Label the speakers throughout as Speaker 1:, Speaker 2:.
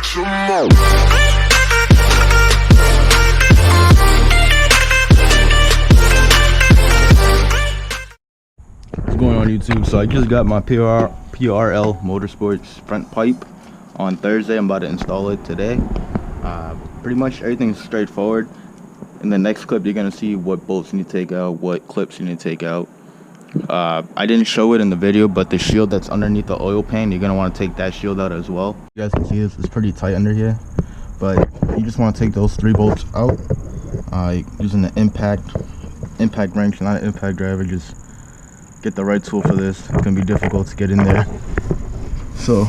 Speaker 1: some more.
Speaker 2: What's going on YouTube? So I just got my PRL Motorsports front pipe on Thursday. I'm about to install it today. Pretty much everything's straightforward. In the next clip, you're gonna see what bolts you need to take out, what clips you need to take out. I didn't show it in the video, but the shield that's underneath the oil pan, you're gonna want to take that shield out as well. You guys can see this is pretty tight under here, but you just want to take those 3 bolts out using the impact wrench, not an impact driver. Just get the right tool for this. It can be difficult to get in there. So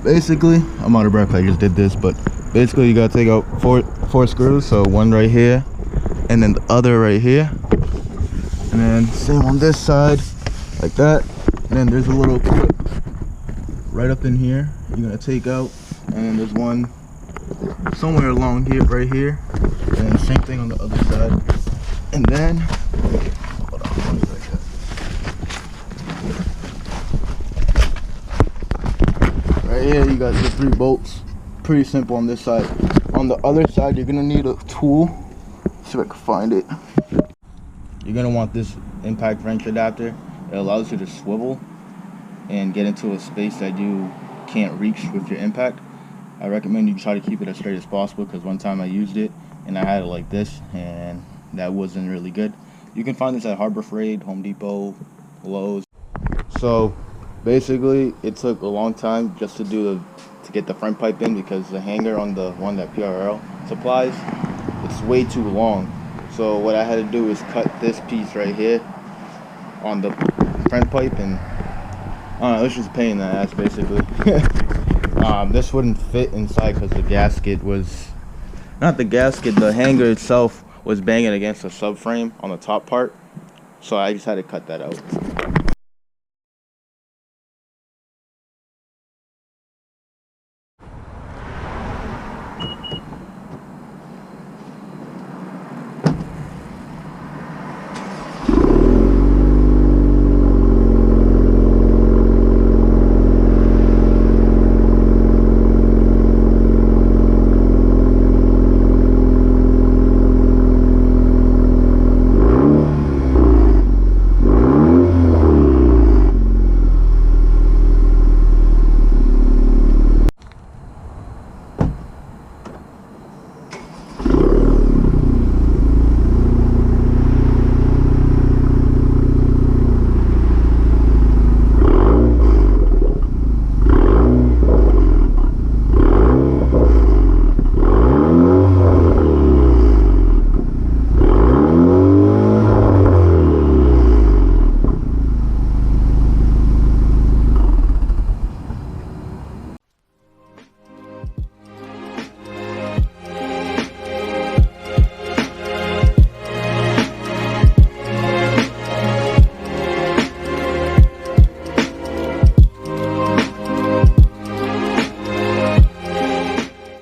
Speaker 2: basically, I'm out of breath, I just did this, but basically you gotta take out four screws. So one right here, and then the other right here, and then same on this side, like that. And then there's a little clip right up in here you're gonna take out, and then there's one somewhere along here, right here, and then same thing on the other side. And then hold on, one second. Right here you got the 3 bolts. Pretty simple on this side. On the other side, you're gonna need a tool. See if I can find it. You're gonna want this impact wrench adapter. It allows you to swivel and get into a space that you can't reach with your impact. I recommend you try to keep it as straight as possible, because one time I used it and I had it like this, and that wasn't really good. You can find this at Harbor Freight, Home Depot, Lowe's. So basically, it took a long time just to get the front pipe in, because the hanger on the one that PRL supplies, it's way too long. So what I had to do is cut this piece right here on the front pipe, and I don't know, it's just a pain in the ass basically. This wouldn't fit inside because the gasket was, not the gasket, the hanger itself was banging against the subframe on the top part, so I just had to cut that out.